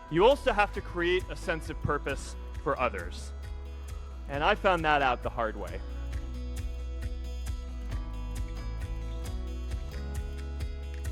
you also have to create a sense of purpose for others. And I found that out the hard way.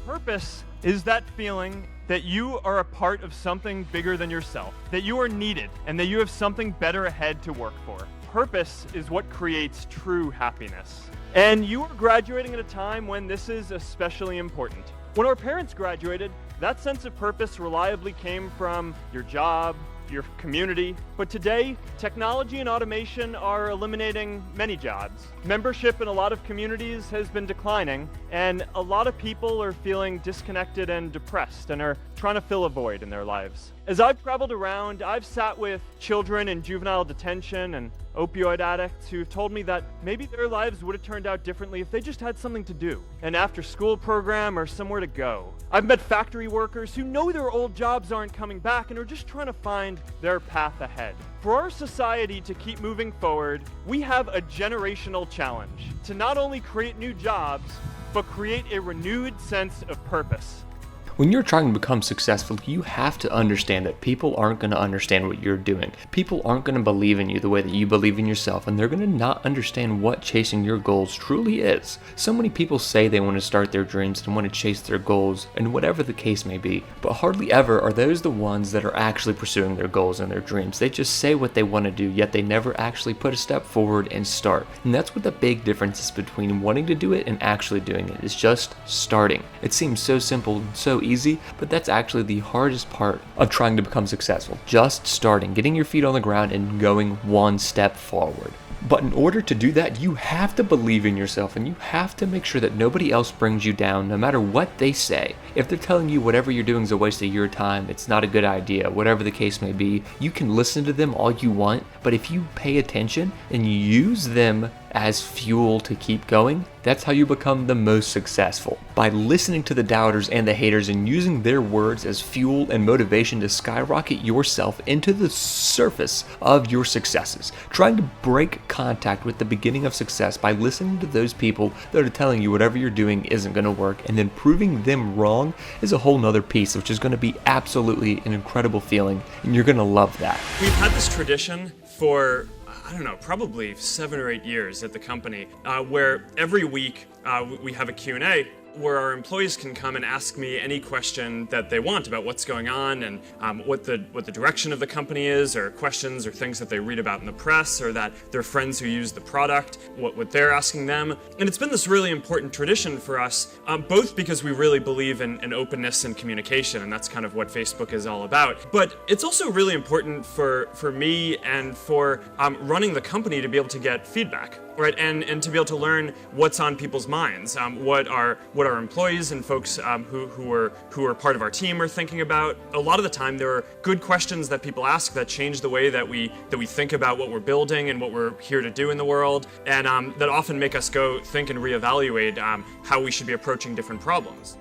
Purpose is that feeling that you are a part of something bigger than yourself, that you are needed, and that you have something better ahead to work for. Purpose is what creates true happiness. And you are graduating at a time when this is especially important. When our parents graduated, that sense of purpose reliably came from your job, your community. But today, technology and automation are eliminating many jobs. Membership in a lot of communities has been declining, and a lot of people are feeling disconnected and depressed and are trying to fill a void in their lives. As I've traveled around, I've sat with children in juvenile detention and opioid addicts who've told me that maybe their lives would have turned out differently if they just had something to do, an after-school program or somewhere to go. I've met factory workers who know their old jobs aren't coming back and are just trying to find their path ahead. For our society to keep moving forward, we have a generational challenge to not only create new jobs, but create a renewed sense of purpose. When you're trying to become successful, you have to understand that people aren't going to understand what you're doing. People aren't going to believe in you the way that you believe in yourself, and they're going to not understand what chasing your goals truly is. So many people say they want to start their dreams and want to chase their goals, and whatever the case may be, but hardly ever are those the ones that are actually pursuing their goals and their dreams. They just say what they want to do, yet they never actually put a step forward and start. And that's what the big difference is between wanting to do it and actually doing it, is just starting. It seems so simple and so easy, but that's actually the hardest part of trying to become successful. Just starting, getting your feet on the ground and going one step forward. But in order to do that, you have to believe in yourself, and you have to make sure that nobody else brings you down, no matter what they say. If they're telling you whatever you're doing is a waste of your time, it's not a good idea, whatever the case may be, you can listen to them all you want, but if you pay attention and you use them as fuel to keep going, that's how you become the most successful. By listening to the doubters and the haters and using their words as fuel and motivation to skyrocket yourself into the surface of your successes. Trying to break contact with the beginning of success by listening to those people that are telling you whatever you're doing isn't going to work, and then proving them wrong is a whole nother piece, which is going to be absolutely an incredible feeling, and you're going to love that. We've had this tradition for probably 7 or 8 years at the company, where every week we have a Q&A where our employees can come and ask me any question that they want about what's going on and what the direction of the company is, or questions or things that they read about in the press, or that their friends who use the product, what they're asking them. And it's been this really important tradition for us, both because we really believe in openness and communication, and that's kind of what Facebook is all about. But it's also really important for me and for running the company to be able to get feedback. Right, and to be able to learn what's on people's minds, what our employees and folks who are part of our team are thinking about. A lot of the time, there are good questions that people ask that change the way that we think about what we're building and what we're here to do in the world, and that often make us go think and reevaluate how we should be approaching different problems.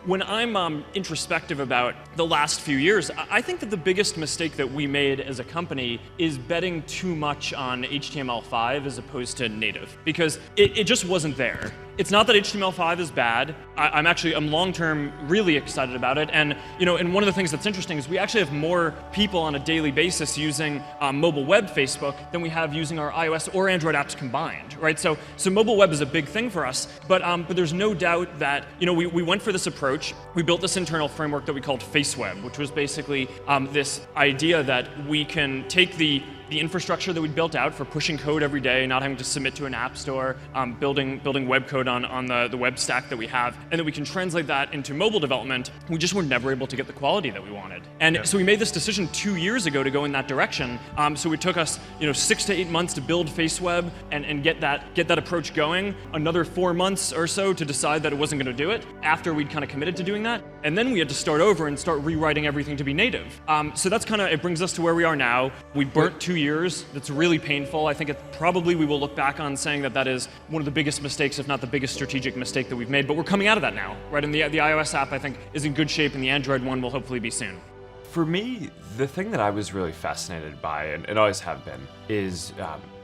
When I'm introspective about the last few years, I think that the biggest mistake that we made as a company is betting too much on HTML5 as opposed to native, because it just wasn't there. It's not that HTML5 is bad. I'm long-term really excited about it, and and one of the things that's interesting is we actually have more people on a daily basis using mobile web Facebook than we have using our iOS or Android apps combined, right? So mobile web is a big thing for us, but there's no doubt that we went for this approach. We built this internal framework that we called FaceWeb, which was basically this idea that we can take the infrastructure that we built out for pushing code every day, not having to submit to an app store, building web code on the web stack that we have, and that we can translate that into mobile development. We just were never able to get the quality that we wanted. And so we made this decision 2 years ago to go in that direction. So it took us 6 to 8 months to build FaceWeb and get that approach going, another 4 months or so to decide that it wasn't going to do it after we'd kind of committed to doing that. And then we had to start over and start rewriting everything to be native. So that's it brings us to where we are now. We burnt 2 years. That's really painful. I think probably we will look back on saying that is one of the biggest mistakes, if not the biggest strategic mistake that we've made. But we're coming out of that now, right? And the iOS app, I think, is in good shape, and the Android one will hopefully be soon. For me, the thing that I was really fascinated by, and always have been, is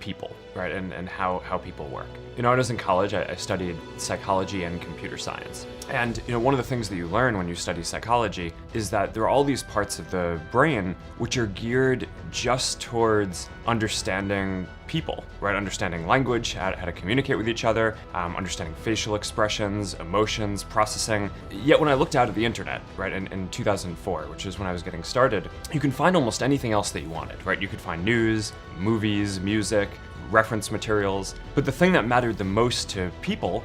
people, right, and how people work. When I was in college, I studied psychology and computer science. And one of the things that you learn when you study psychology is that there are all these parts of the brain which are geared just towards understanding people, right? Understanding language, how to communicate with each other, understanding facial expressions, emotions, processing. Yet when I looked out at the internet, right, in 2004, which is when I was getting started, you can find almost anything else that you wanted, right? You could find news, movies, music, reference materials, but the thing that mattered the most to people,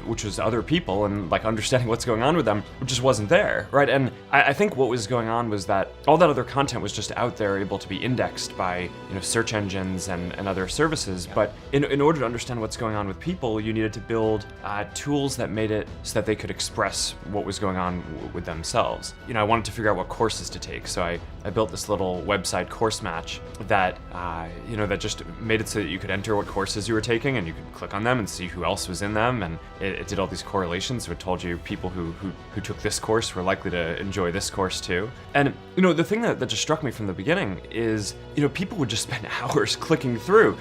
which was other people and like understanding what's going on with them, just wasn't there, right? And I think what was going on was that all that other content was just out there, able to be indexed by search engines and other services. But in order to understand what's going on with people, you needed to build tools that made it so that they could express what was going on with themselves. I wanted to figure out what courses to take, so I built this little website, Course Match, that that just made it so that you could enter what courses you were taking, and you could click on them and see who else was in them, and it did all these correlations. So it told you people who took this course were likely to enjoy this course too. And the thing that just struck me from the beginning is people would just spend hours clicking through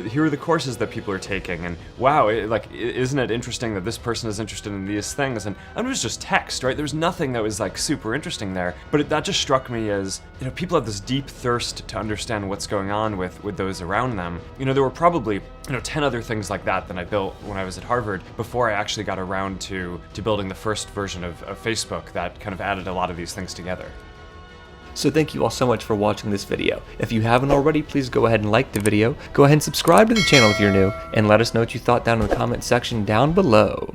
here are the courses that people are taking, and wow, isn't it interesting that this person is interested in these things? And it was just text, right? There was nothing that was like super interesting there, but that just struck me as people have this deep thirst to understand what's going on with those around them. There were probably 10 other things like that I built when I was at Harvard before I actually got around to building the first version of Facebook that kind of added a lot of these things together. So thank you all so much for watching this video. If you haven't already, please go ahead and like the video, go ahead and subscribe to the channel if you're new, and let us know what you thought down in the comment section down below.